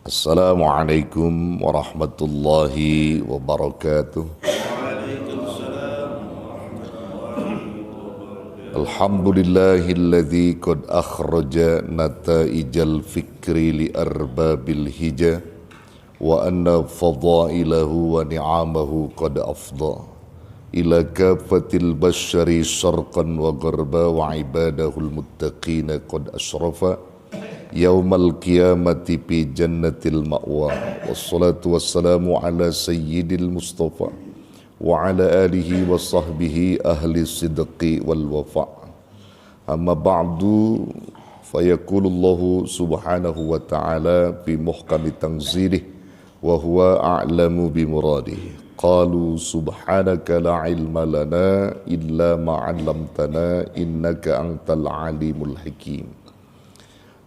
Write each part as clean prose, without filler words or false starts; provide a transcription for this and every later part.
Assalamualaikum warahmatullahi wabarakatuh. Alhamdulillahilladzi qad akhraja nataijal fikri li arbabil hija wa anna fadailahu wa ni'amahu qad afda ila kafatil bashari syarqan wa gharba wa ibadahul muttaqina qad asyrafa yaumal qiyamati fi jannatil ma'wa wassalatu wassalamu ala sayyidil mustafa wa ala alihi wa sahbihi ahli sidqi wal wafa. Amma ba'du, fayaqulullahu subhanahu wa ta'ala fi muhkami tanzilih wa huwa a'lamu bi muradih. Qalu subhanaka la ilma lana illa ma 'allamtana innaka antal alimul hakim.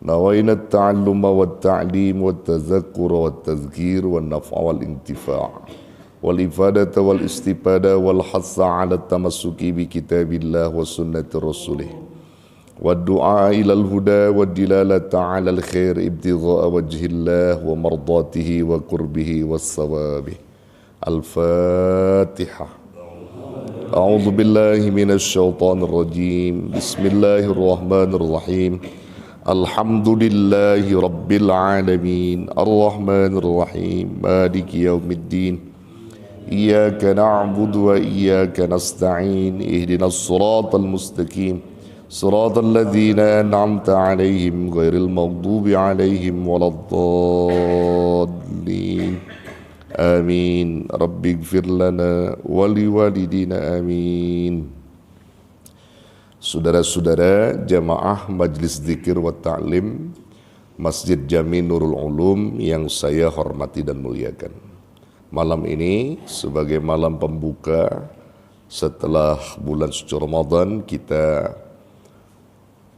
Nawaina at-ta'alluma wat-ta'lim wat-tadhakkura wat-tadhkir wan-naf'a wal-intifa' wal-ifadata wal-istifada wal-hatha 'ala at-tamassuki bi kitabillah wa sunnati rasulih wad-du'a ila al-huda wad-dilalata 'ala al-khair ibtigha'a wajhillah wa mardatihi wa qurbihi was-sawabih. Al-Fatihah. A'udzu billahi minasy syaithanir rajim. Bismillahirrahmanirrahim. Alhamdulillahi rabbil alamin. Ar-Rahmanir Rahim. Maliki yaumiddin. Iyyaka na'budu wa iyyaka nasta'in. Ihdinas siratal mustaqim. Siratal ladzina an'amta 'alaihim ghairil maghdubi 'alaihim waladdallin. Amin. Rabbighfir lana wa liwalidina amin. Saudara-saudara jamaah Majlis Dzikir wa Ta'lim Masjid Jami Nurul Ulum yang saya hormati dan muliakan. Malam ini sebagai malam pembuka setelah bulan suci Ramadan kita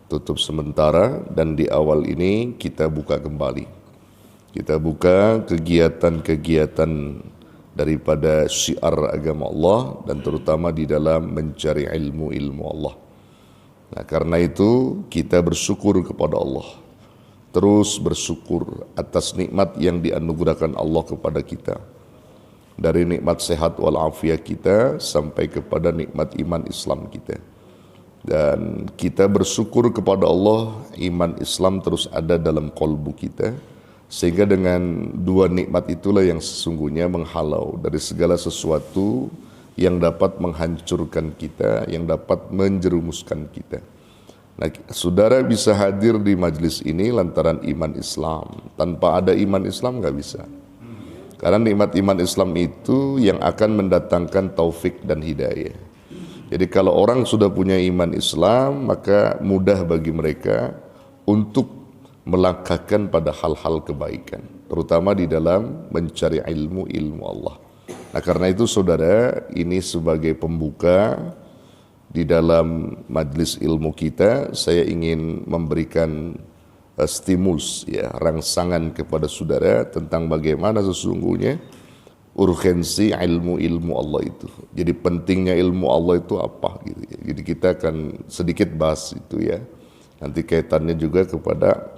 tutup sementara dan di awal ini kita buka kembali. Kita buka kegiatan-kegiatan daripada syiar agama Allah dan terutama di dalam mencari ilmu-ilmu Allah. Nah, karena itu kita bersyukur kepada Allah. Terus bersyukur atas nikmat yang dianugerahkan Allah kepada kita. Dari nikmat sehat walafiat kita sampai kepada nikmat iman Islam kita. Dan kita bersyukur kepada Allah, iman Islam terus ada dalam qalbu kita. Sehingga dengan dua nikmat itulah yang sesungguhnya menghalau dari segala sesuatu yang dapat menghancurkan kita, yang dapat menjerumuskan kita. Nah, saudara bisa hadir di majlis ini lantaran iman Islam. Tanpa ada iman Islam nggak bisa. Karena nikmat iman Islam itu yang akan mendatangkan taufik dan hidayah. Jadi kalau orang sudah punya iman Islam, maka mudah bagi mereka untuk melangkahkan pada hal-hal kebaikan, terutama di dalam mencari ilmu Allah. Nah, karena itu saudara, ini sebagai pembuka di dalam majlis ilmu kita, saya ingin memberikan stimulus, rangsangan kepada saudara tentang bagaimana sesungguhnya urgensi ilmu Allah itu. Jadi pentingnya ilmu Allah itu apa gitu ya. Jadi kita akan sedikit bahas itu ya. Nanti kaitannya juga kepada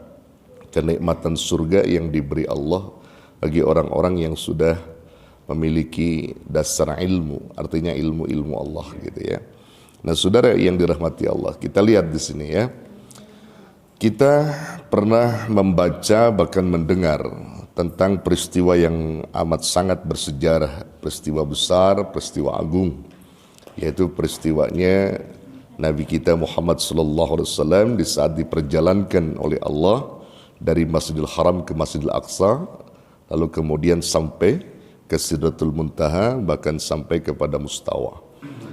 kenikmatan surga yang diberi Allah bagi orang-orang yang sudah memiliki dasar ilmu, artinya ilmu Allah gitu ya. Nah, saudara yang dirahmati Allah, kita lihat di sini ya. Kita pernah membaca bahkan mendengar tentang peristiwa yang amat sangat bersejarah, peristiwa besar, peristiwa agung, yaitu peristiwanya Nabi kita Muhammad SAW di saat diperjalankan oleh Allah dari Masjidil Haram ke Masjidil Aqsa, lalu kemudian sampai ke Sidratul Muntaha, bahkan sampai kepada Mustawa.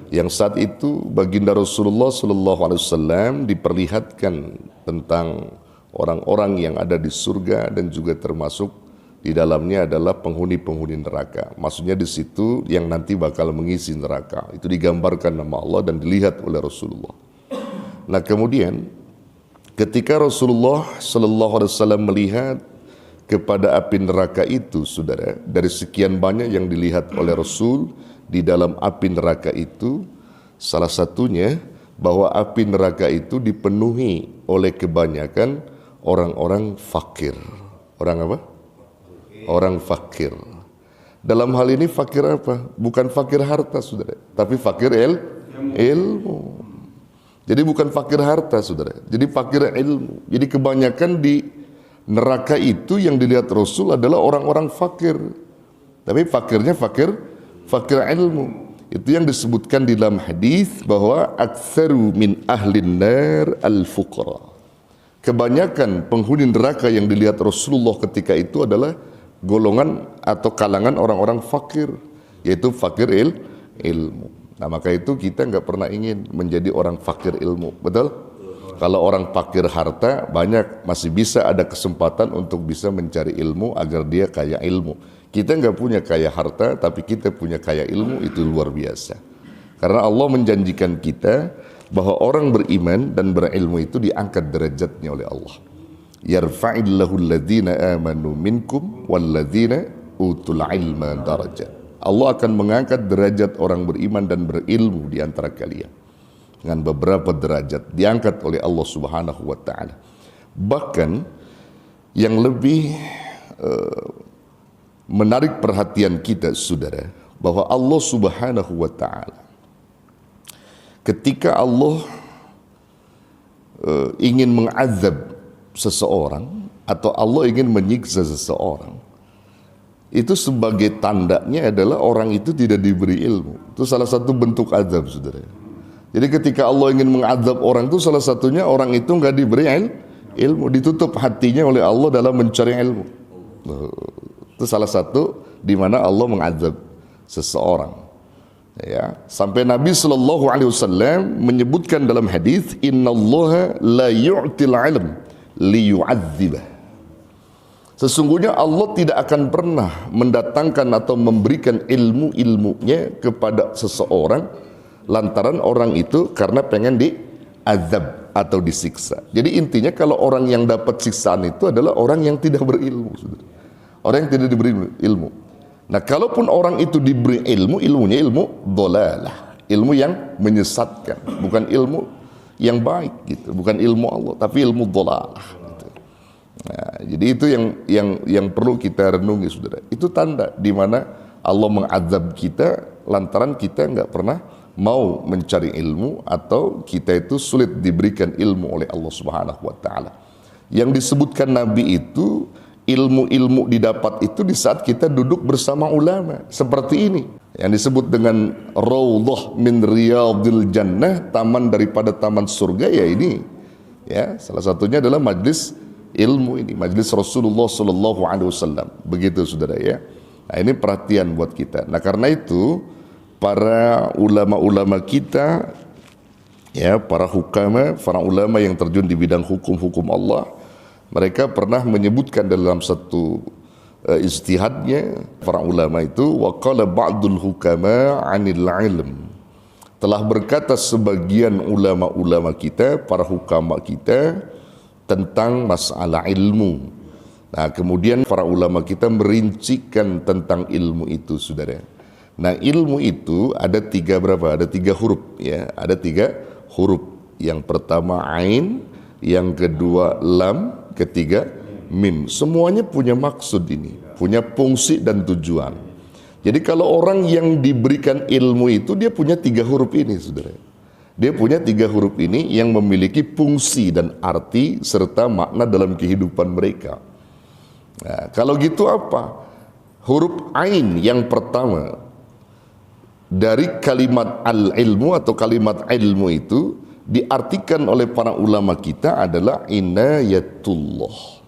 Yang saat itu baginda Rasulullah SAW diperlihatkan tentang orang-orang yang ada di surga dan juga termasuk di dalamnya adalah penghuni-penghuni neraka. Maksudnya di situ yang nanti bakal mengisi neraka. Itu digambarkan nama Allah dan dilihat oleh Rasulullah. Nah, kemudian ketika Rasulullah SAW melihat kepada api neraka itu, saudara, dari sekian banyak yang dilihat oleh Rasul di dalam api neraka itu, salah satunya bahwa api neraka itu dipenuhi oleh kebanyakan orang-orang fakir. Orang apa? orang fakir. Dalam hal ini fakir apa? Bukan fakir harta, saudara, tapi fakir ilmu. Jadi bukan fakir harta, saudara, jadi fakir ilmu. Jadi kebanyakan di neraka itu yang dilihat Rasul adalah orang-orang fakir, tapi fakirnya fakir ilmu. Itu yang disebutkan di dalam hadis bahwa aktsaru min ahlin nar al-fuqara. Kebanyakan penghuni neraka yang dilihat Rasulullah ketika itu adalah golongan atau kalangan orang-orang fakir, yaitu fakir ilmu. Nah, maka itu kita nggak pernah ingin menjadi orang fakir ilmu, betul? Kalau orang fakir harta banyak, masih bisa ada kesempatan untuk bisa mencari ilmu agar dia kaya ilmu. Kita nggak punya kaya harta, tapi kita punya kaya ilmu, itu luar biasa. Karena Allah menjanjikan kita bahwa orang beriman dan berilmu itu diangkat derajatnya oleh Allah. Yarfa'illahu alladhina amanu minkum walladhina utul ilma darajat. Allah akan mengangkat derajat orang beriman dan berilmu di antara kalian dengan beberapa derajat diangkat oleh Allah Subhanahu wa taala. Bahkan yang lebih menarik perhatian kita, saudara, bahwa Allah Subhanahu wa taala ketika Allah ingin mengazab seseorang atau Allah ingin menyiksa seseorang, itu sebagai tandanya adalah orang itu tidak diberi ilmu. Itu salah satu bentuk azab, saudara. Jadi ketika Allah ingin mengazab orang itu salah satunya orang itu nggak diberi ilmu, ditutup hatinya oleh Allah dalam mencari ilmu. Itu salah satu di mana Allah mengazab seseorang. Ya, sampai Nabi SAW menyebutkan dalam hadis, innallaha la yu'til ilm liyu'adzibah. Sesungguhnya Allah tidak akan pernah mendatangkan atau memberikan ilmunya kepada seseorang lantaran orang itu karena pengen diazab atau disiksa. Jadi intinya kalau orang yang dapat siksaan itu adalah orang yang tidak berilmu, orang yang tidak diberi ilmu. Nah, kalaupun orang itu diberi ilmu, ilmunya ilmu dhalalah, ilmu yang menyesatkan, bukan ilmu yang baik gitu, bukan ilmu Allah, tapi ilmu dhalalah gitu. Nah, jadi itu yang perlu kita renungi, saudara. Itu tanda di mana Allah mengazab kita lantaran kita nggak pernah mau mencari ilmu atau kita itu sulit diberikan ilmu oleh Allah Subhanahu wa taala. Yang disebutkan Nabi itu ilmu-ilmu didapat itu di saat kita duduk bersama ulama seperti ini, yang disebut dengan raudhah min riyadil jannah, taman daripada taman surga. Ya ini, ya salah satunya adalah majlis ilmu ini, majlis Rasulullah Sallallahu Alaihi Wasallam. Begitu, saudara ya. Nah, ini perhatian buat kita. Nah, karena itu para ulama-ulama kita, ya para hukama, para ulama yang terjun di bidang hukum-hukum Allah, mereka pernah menyebutkan dalam satu ijtihadnya para ulama itu, wa qala ba'dul hukama 'anil ilm, telah berkata sebagian ulama-ulama kita, para hukama kita, tentang masalah ilmu. Nah, kemudian para ulama kita merincikan tentang ilmu itu, saudara. Nah, ilmu itu ada tiga huruf, ya, ada tiga huruf. Yang pertama ain, yang kedua lam, ketiga mim. Semuanya punya maksud ini, punya fungsi dan tujuan. Jadi kalau orang yang diberikan ilmu itu dia punya tiga huruf ini, saudara. Dia punya tiga huruf ini yang memiliki fungsi dan arti serta makna dalam kehidupan mereka. Nah, kalau gitu apa? Huruf ain yang pertama dari kalimat al-ilmu atau kalimat ilmu itu diartikan oleh para ulama kita adalah inayatullah.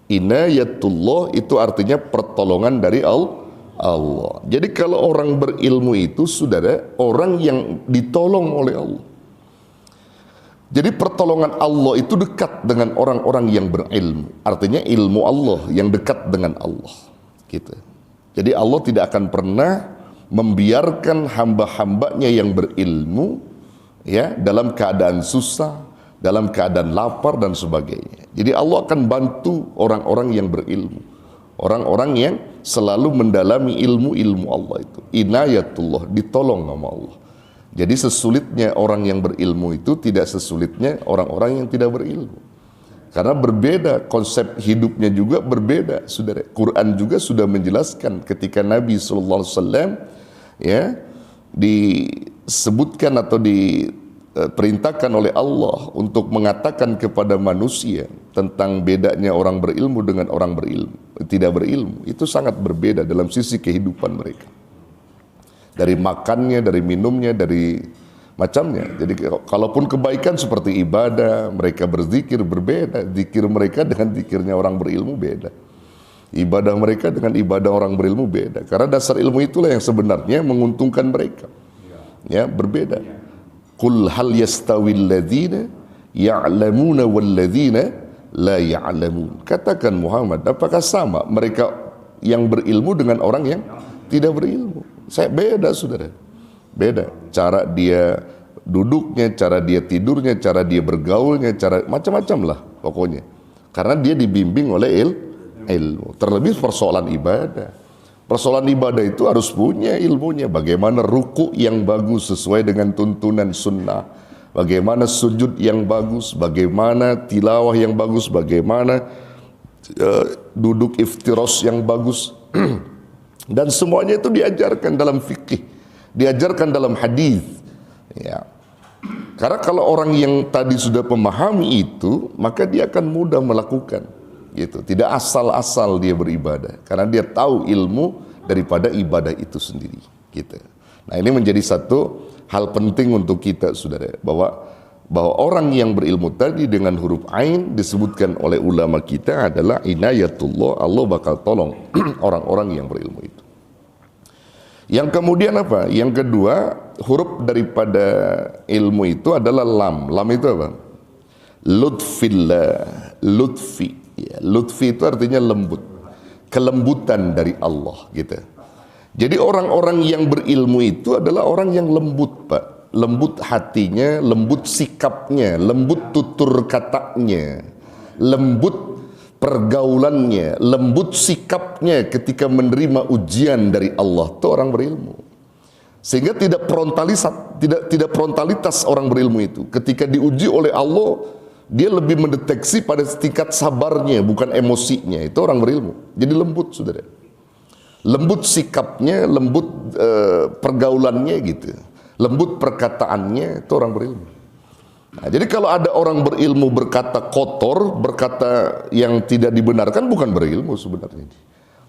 Inayatullah itu artinya pertolongan dari Allah. Jadi kalau orang berilmu itu, saudara, orang yang ditolong oleh Allah. Jadi pertolongan Allah itu dekat dengan orang-orang yang berilmu. Artinya ilmu Allah yang dekat dengan Allah. Gitu. Jadi Allah tidak akan pernah membiarkan hamba-hambanya yang berilmu, ya, dalam keadaan susah, dalam keadaan lapar dan sebagainya. Jadi Allah akan bantu orang-orang yang berilmu, orang-orang yang selalu mendalami ilmu Allah itu. Inayatullah, ditolong sama Allah. Jadi sesulitnya orang yang berilmu itu tidak sesulitnya orang-orang yang tidak berilmu. Karena berbeda, konsep hidupnya juga berbeda, saudara. Quran juga sudah menjelaskan ketika Nabi SAW ya disebutkan atau diperintahkan oleh Allah untuk mengatakan kepada manusia tentang bedanya orang berilmu dengan orang tidak berilmu. Itu sangat berbeda dalam sisi kehidupan mereka. Dari makannya, dari minumnya, dari macamnya. Jadi kalaupun kebaikan seperti ibadah, mereka berzikir berbeda. Zikir mereka dengan zikirnya orang berilmu beda. Ibadah mereka dengan ibadah orang berilmu beda. Karena dasar ilmu itulah yang sebenarnya menguntungkan mereka. Ya, berbeda. Qul hal yastawil ladzina ya'lamuna wal ladzina la ya'lamun. Katakan Muhammad, apakah sama mereka yang berilmu dengan orang yang tidak berilmu? Saya beda, saudara. Beda cara dia duduknya, cara dia tidurnya, cara dia bergaulnya, cara macam-macam lah pokoknya. Karena dia dibimbing oleh ilmu. Terlebih persoalan ibadah. Persoalan ibadah itu harus punya ilmunya. Bagaimana ruku yang bagus sesuai dengan tuntunan sunnah. Bagaimana sujud yang bagus, bagaimana tilawah yang bagus, bagaimana duduk iftiros yang bagus. Dan semuanya itu diajarkan dalam fikih, diajarkan dalam hadis. Ya. Karena kalau orang yang tadi sudah memahami itu, maka dia akan mudah melakukan. Gitu. Tidak asal-asal dia beribadah, karena dia tahu ilmu daripada ibadah itu sendiri. Gitu. Nah, ini menjadi satu hal penting untuk kita, saudara, bahwa orang yang berilmu tadi dengan huruf ain disebutkan oleh ulama kita adalah inayatullah, Allah bakal tolong orang-orang yang berilmu itu. Yang kemudian apa? Yang kedua, huruf daripada ilmu itu adalah lam. Lam itu apa? Lutfillah, lutfi. Ya, lutfi itu artinya lembut, kelembutan dari Allah, gitu. Jadi orang-orang yang berilmu itu adalah orang yang lembut, Pak. Lembut hatinya, lembut sikapnya, lembut tutur katanya, lembut pergaulannya, lembut sikapnya ketika menerima ujian dari Allah. Itu orang berilmu. Sehingga tidak frontalitas orang berilmu itu. Ketika diuji oleh Allah, dia lebih mendeteksi pada tingkat sabarnya, bukan emosinya. Itu orang berilmu. Jadi lembut, saudara. Lembut sikapnya, lembut pergaulannya gitu. Lembut perkataannya, itu orang berilmu. Nah, jadi kalau ada orang berilmu berkata kotor, berkata yang tidak dibenarkan, bukan berilmu sebenarnya.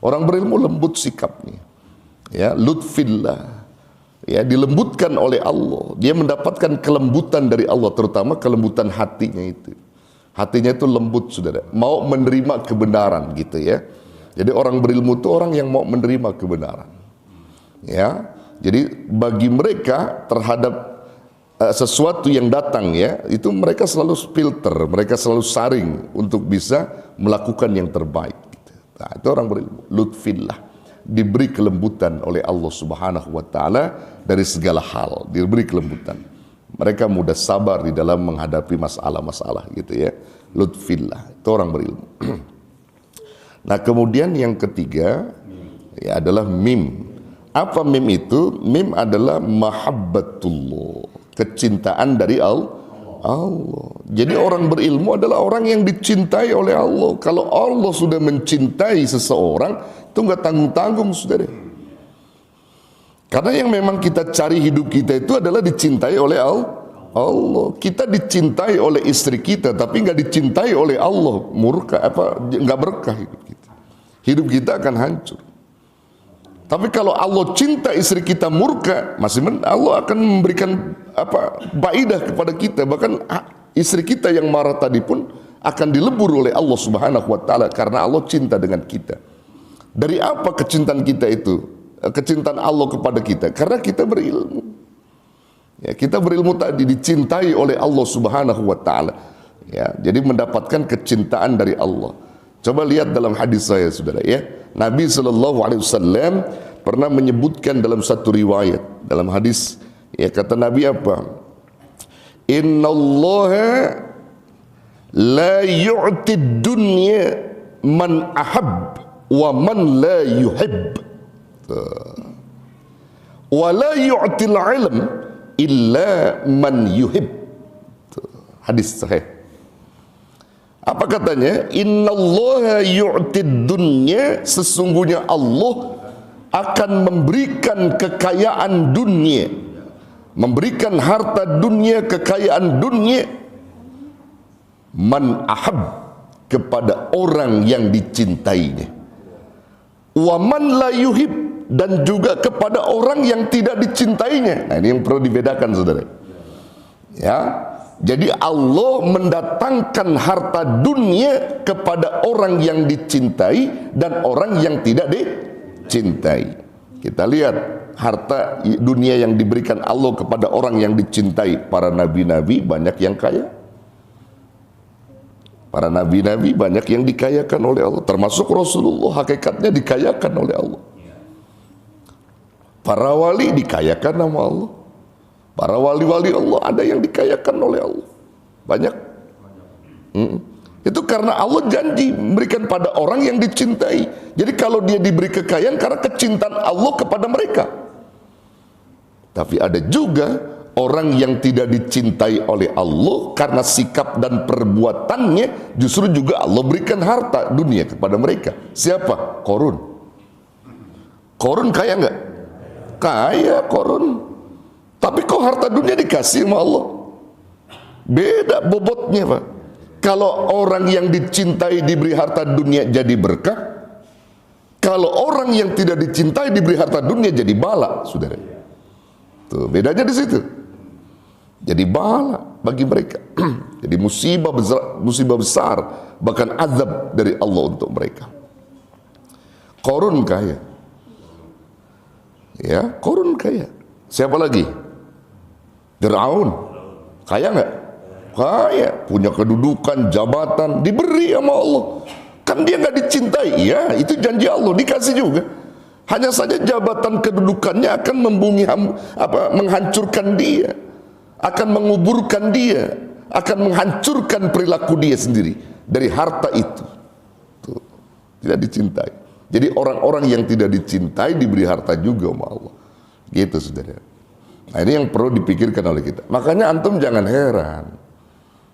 Orang berilmu lembut sikapnya. Ya, lutfillah. Ya, dilembutkan oleh Allah. Dia mendapatkan kelembutan dari Allah, terutama kelembutan hatinya itu. Hatinya itu lembut, saudara. Mau menerima kebenaran gitu ya. Jadi orang berilmu itu orang yang mau menerima kebenaran. Ya. Jadi bagi mereka terhadap sesuatu yang datang ya, itu mereka selalu filter, mereka selalu saring untuk bisa melakukan yang terbaik. Gitu. Nah, itu orang berilmu. Lutfillah, diberi kelembutan oleh Allah Subhanahu wa taala dari segala hal, diberi kelembutan. Mereka mudah sabar di dalam menghadapi masalah-masalah gitu ya. Lutfillah, itu orang berilmu. Nah, kemudian yang ketiga ya adalah mim. Apa mim itu? Mim adalah mahabbatullah, kecintaan dari Allah. Jadi orang berilmu adalah orang yang dicintai oleh Allah. Kalau Allah sudah mencintai seseorang, itu nggak tanggung-tanggung, saudara. Karena yang memang kita cari hidup kita itu adalah dicintai oleh Allah. Kita dicintai oleh istri kita, tapi nggak dicintai oleh Allah. Murka nggak berkah hidup kita. Hidup kita akan hancur. Tapi kalau Allah cinta istri kita murka, Allah akan memberikan baidah kepada kita. Bahkan istri kita yang marah tadi pun akan dilebur oleh Allah Subhanahu wa taala karena Allah cinta dengan kita. Dari apa kecintaan kita itu? Kecintaan Allah kepada kita karena kita berilmu. Ya, kita berilmu tadi dicintai oleh Allah Subhanahu wa taala. Ya, jadi mendapatkan kecintaan dari Allah. Coba lihat dalam hadis saya, saudara ya. Nabi SAW pernah menyebutkan dalam satu riwayat, dalam hadis, ya kata Nabi apa? Innallaha la yu'ti dunya man ahab wa man la yuhib. Wa la yu'til ilm illa man yuhib. Hadis sahih. Apa katanya? Innallaha yu'tid dunya, sesungguhnya Allah akan memberikan kekayaan dunia, memberikan harta dunia, kekayaan dunia, man ahab, kepada orang yang dicintainya, wa man la yuhib, dan juga kepada orang yang tidak dicintainya. Nah, ini yang perlu dibedakan, saudara. Ya, jadi Allah mendatangkan harta dunia kepada orang yang dicintai dan orang yang tidak dicintai. Kita lihat harta dunia yang diberikan Allah kepada orang yang dicintai. Para nabi-nabi banyak yang kaya. Para nabi-nabi banyak yang dikayakan oleh Allah. Termasuk Rasulullah, hakikatnya dikayakan oleh Allah. Para wali dikayakan sama Allah. Para wali-wali Allah ada yang dikayakan oleh Allah. Banyak. Itu karena Allah janji memberikan pada orang yang dicintai. Jadi kalau dia diberi kekayaan karena kecintaan Allah kepada mereka. Tapi ada juga orang yang tidak dicintai oleh Allah karena sikap dan perbuatannya, justru juga Allah berikan harta dunia kepada mereka. Siapa? Qarun. Qarun kaya enggak? Kaya Qarun. Tapi kok harta dunia dikasih sama Allah? Beda bobotnya, Pak. Kalau orang yang dicintai diberi harta dunia jadi berkah, kalau orang yang tidak dicintai diberi harta dunia jadi bala, saudara. Tuh, bedanya di situ. Jadi bala bagi mereka. Jadi musibah besar, bahkan azab dari Allah untuk mereka. Qarun kaya. Ya, Qarun kaya. Siapa lagi? Fir'aun. Kaya nggak? Kaya, punya kedudukan, jabatan, diberi sama Allah. Kan dia nggak dicintai. Ya, itu janji Allah, dikasih juga. Hanya saja jabatan kedudukannya akan menghancurkan dia, akan menguburkan dia, akan menghancurkan perilaku dia sendiri dari harta itu. Tuh, tidak dicintai. Jadi orang-orang yang tidak dicintai diberi harta juga sama Allah. Gitu, saudara. Nah, ini yang perlu dipikirkan oleh kita. Makanya antum jangan heran.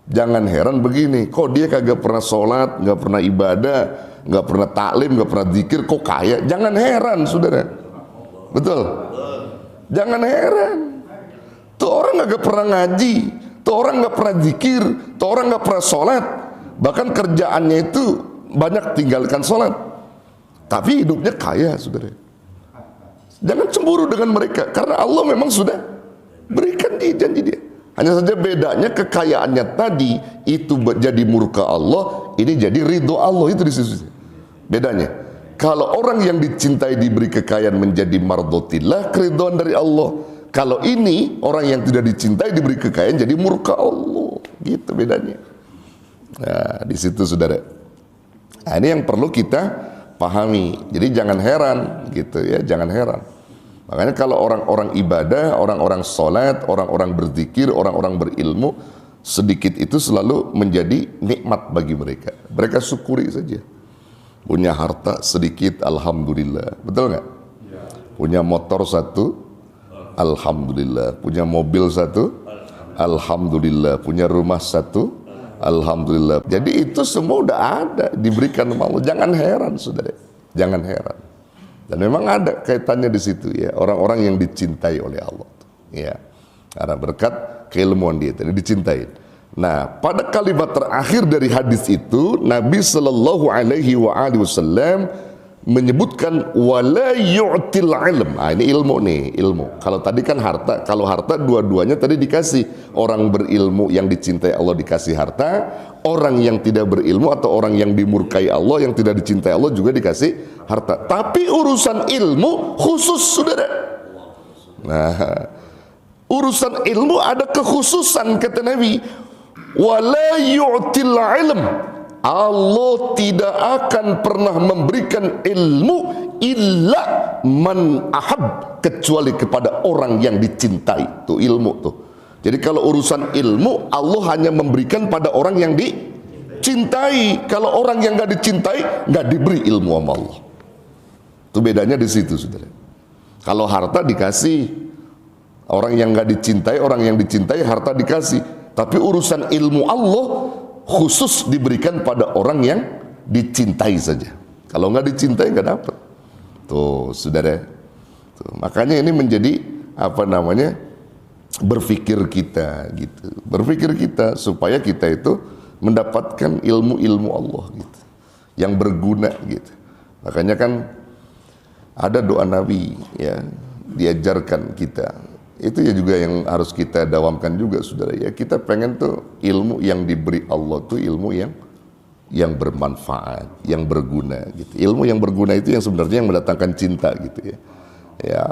Jangan heran begini, kok dia kagak pernah sholat, nggak pernah ibadah, nggak pernah taklim, nggak pernah zikir, kok kaya? Jangan heran, saudara. Betul? Jangan heran. Tuh orang nggak pernah ngaji, tuh orang nggak pernah zikir, tuh orang nggak pernah sholat, bahkan kerjaannya itu banyak tinggalkan sholat, tapi hidupnya kaya, saudara. Jangan cemburu dengan mereka, karena Allah memang sudah berikan dia janji dia. Hanya saja bedanya kekayaannya tadi itu jadi murka Allah, ini jadi ridho Allah, itu di situ. Bedanya. Kalau orang yang dicintai diberi kekayaan menjadi mardotillah, keridhaan dari Allah. Kalau ini orang yang tidak dicintai diberi kekayaan jadi murka Allah, gitu bedanya. Nah, di situ, saudara. Nah, ini yang perlu kita pahami. Jadi jangan heran gitu ya, jangan heran. Makanya kalau orang-orang ibadah, orang-orang sholat, orang-orang berzikir, orang-orang berilmu, sedikit itu selalu menjadi nikmat bagi mereka. Mereka syukuri saja. Punya harta sedikit, alhamdulillah. Betul nggak? Ya. Punya motor satu, alhamdulillah. Punya mobil satu, alhamdulillah. Punya rumah satu, alhamdulillah. Jadi itu semua udah ada, diberikan sama Allah. Jangan heran, saudara. Jangan heran. Dan memang ada kaitannya di situ ya, orang-orang yang dicintai oleh Allah. Ya, karena berkat keilmuan dia tadi dicintai. Nah, pada kalimat terakhir dari hadis itu, Nabi Shallallahu Alaihi Wasallam menyebutkan wala yu'til ilm. Nah, ini ilmu nih, ilmu. Kalau tadi kan harta, kalau harta dua-duanya tadi dikasih. Orang berilmu yang dicintai Allah dikasih harta, orang yang tidak berilmu atau orang yang dimurkai Allah, yang tidak dicintai Allah juga dikasih harta. Tapi urusan ilmu khusus, saudara. Nah, urusan ilmu ada kekhususan, kata Nabi. Wala yu'til ilm. Allah tidak akan pernah memberikan ilmu illa man ahab, kecuali kepada orang yang dicintai. Tuh ilmu tuh. Jadi kalau urusan ilmu Allah hanya memberikan pada orang yang dicintai. Kalau orang yang nggak dicintai nggak diberi ilmu sama Allah. Itu bedanya di situ, saudara. Kalau harta dikasih orang yang nggak dicintai, orang yang dicintai harta dikasih. Tapi urusan ilmu Allah khusus diberikan pada orang yang dicintai saja. Kalau nggak dicintai nggak dapat. Tuh, saudara. Tuh, makanya ini menjadi berpikir kita gitu. Berpikir kita supaya kita itu mendapatkan ilmu-ilmu Allah gitu, yang berguna gitu. Makanya kan ada doa Nabi ya, diajarkan kita. Itu ya juga yang harus kita dawamkan juga, saudara ya. Kita pengen tuh ilmu yang diberi Allah tuh ilmu yang bermanfaat, yang berguna gitu. Ilmu yang berguna itu yang sebenarnya yang mendatangkan cinta gitu ya. Ya,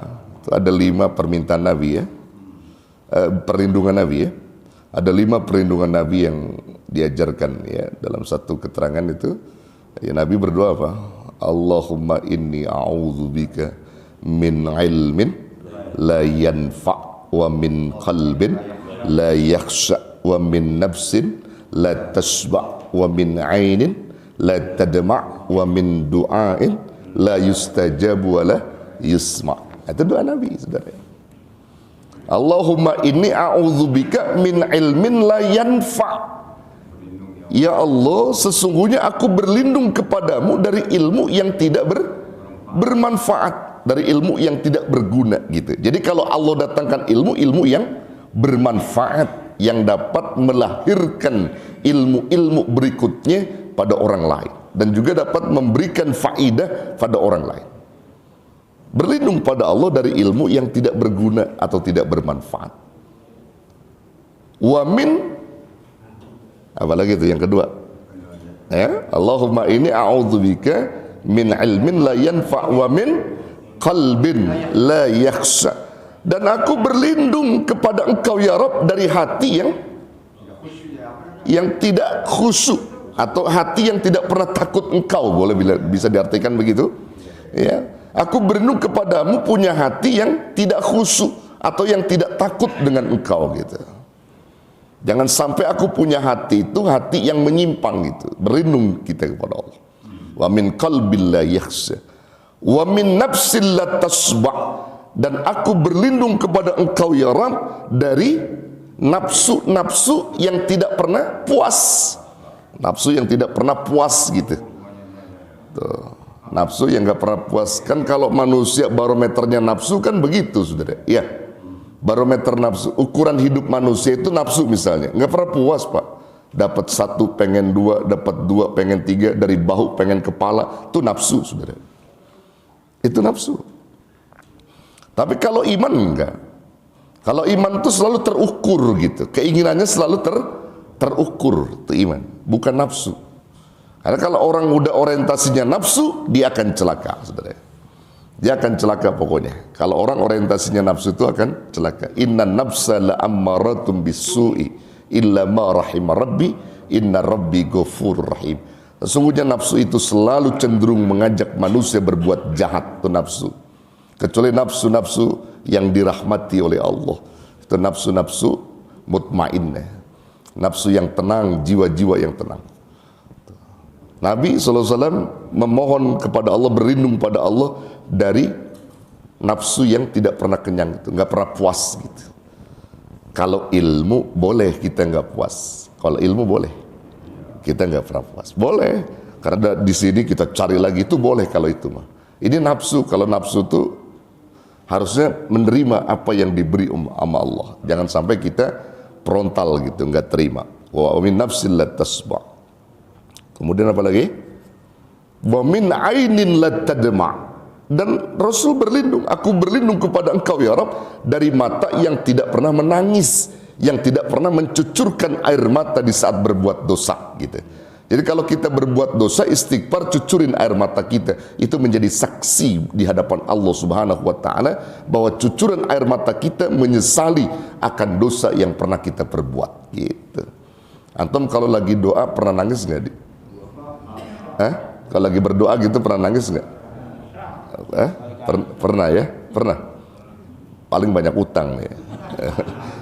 itu ada 5 permintaan Nabi ya. Perlindungan Nabi ya. Ada 5 perlindungan Nabi yang diajarkan ya. Dalam satu keterangan itu ya, Nabi berdoa apa? Allahumma inni a'udzubika min ilmin la yanfa' wa min qalbin la yakhsha wa min nafsin la tasba' wa min ainin la tadma' wa min du'ain la yustajabu wa la yusma'. Itu doa Nabi, saudara. Allahumma inni a'udzubika min ilmin la yanfa'. Ya Allah, sesungguhnya aku berlindung kepadamu dari ilmu yang tidak bermanfaat, dari ilmu yang tidak berguna gitu. Jadi kalau Allah datangkan ilmu yang bermanfaat, yang dapat melahirkan ilmu-ilmu berikutnya pada orang lain, dan juga dapat memberikan faidah pada orang lain. Berlindung pada Allah dari ilmu yang tidak berguna atau tidak bermanfaat. Wa min, apalagi itu yang kedua ya, Allahumma inni a'udzubika min ilmin la yanfa' wa min qalbin la yakhsha, dan aku berlindung kepada Engkau ya Rabb dari hati yang tidak khusyuk, atau hati yang tidak pernah takut Engkau, boleh bisa diartikan begitu ya. Aku berlindung kepadamu punya hati yang tidak khusyuk atau yang tidak takut dengan Engkau gitu. Jangan sampai aku punya hati itu hati yang menyimpang gitu. Berlindung kita kepada Allah. Wa min qalbil la yakhsha wa min nafsil la tasba', dan aku berlindung kepada Engkau ya Rabb dari nafsu-nafsu yang tidak pernah puas. Nafsu yang tidak pernah puas gitu. Tuh. Nafsu yang gak pernah puas. Kan kalau manusia barometernya nafsu kan begitu, saudara. Iya. Barometer nafsu, ukuran hidup manusia itu nafsu misalnya, nggak pernah puas pak. Dapat 1 pengen 2, dapat 2 pengen 3, dari bahu pengen kepala, itu nafsu, saudara. Itu nafsu. Tapi kalau iman enggak. Kalau iman itu selalu terukur gitu, keinginannya selalu terukur, itu iman, bukan nafsu. Karena kalau orang udah orientasinya nafsu, dia akan celaka, saudara. Dia akan celaka pokoknya. Kalau orang orientasinya nafsu itu akan celaka. Inna nafsa la ammaratum bisu'i illa ma rahima rabbi inna rabbi ghafurur rahim. Sesungguhnya nafsu itu selalu cenderung mengajak manusia berbuat jahat, itu nafsu. Kecuali nafsu-nafsu yang dirahmati oleh Allah. Itu nafsu-nafsu mutmainnah. Nafsu yang tenang, jiwa-jiwa yang tenang. Nabi SAW memohon kepada Allah, berlindung pada Allah dari nafsu yang tidak pernah kenyang itu, nggak pernah puas gitu. Kalau ilmu boleh kita nggak puas, kalau ilmu boleh kita nggak pernah puas, boleh. Karena di sini kita cari lagi itu boleh kalau itu mah. Ini nafsu, kalau nafsu itu harusnya menerima apa yang diberi sama Allah. Jangan sampai kita frontal gitu, nggak terima. Wa min nafsil la tasba'. Kemudian apa lagi? Wa min ainin la tadma'. Dan Rasul berlindung, aku berlindung kepada Engkau ya Rabb dari mata yang tidak pernah menangis, yang tidak pernah mencucurkan air mata di saat berbuat dosa gitu. Jadi kalau kita berbuat dosa, istighfar, cucurin air mata kita, itu menjadi saksi di hadapan Allah Subhanahu wa taala bahwa cucuran air mata kita menyesali akan dosa yang pernah kita perbuat gitu. Antum kalau lagi doa pernah nangis nggak? Kalau lagi berdoa gitu pernah nangis nggak? Pernah ya? Pernah. Paling banyak utang ya.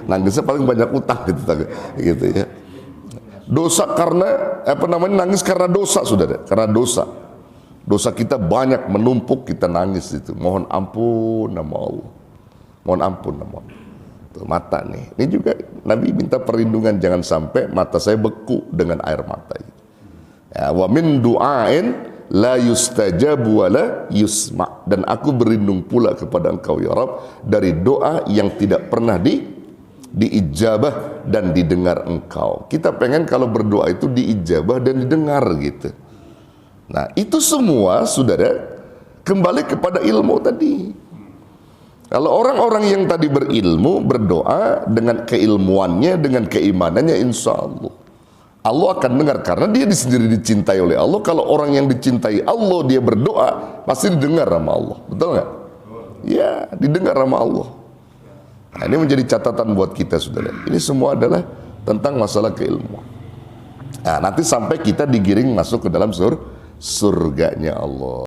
Nangisnya paling banyak utang gitu ya. Dosa karena nangis karena dosa, saudara. Karena dosa. Dosa kita banyak menumpuk, kita nangis itu. Mohon ampun nama Allah. Mohon ampun nama Allah. Tuh, mata nih. Ini juga Nabi minta perlindungan jangan sampai mata saya beku dengan air mata. Ya, wa min du'ain la yustajabu wa la yusma'. Dan aku berlindung pula kepada Engkau ya Rabb dari doa yang tidak pernah diijabah dan didengar Engkau. Kita pengen kalau berdoa itu diijabah dan didengar gitu. Nah, itu semua saudara kembali kepada ilmu tadi. Kalau orang-orang yang tadi berilmu, berdoa dengan keilmuannya, dengan keimanannya, insya Allah akan dengar. Karena dia sendiri dicintai oleh Allah. Kalau orang yang dicintai Allah, dia berdoa, pasti didengar sama Allah. Betul nggak? Ya, didengar sama Allah. Nah, ini menjadi catatan buat kita, saudara. Ini semua adalah tentang masalah keilmuan. Nah, nanti sampai kita digiring masuk ke dalam surganya Allah.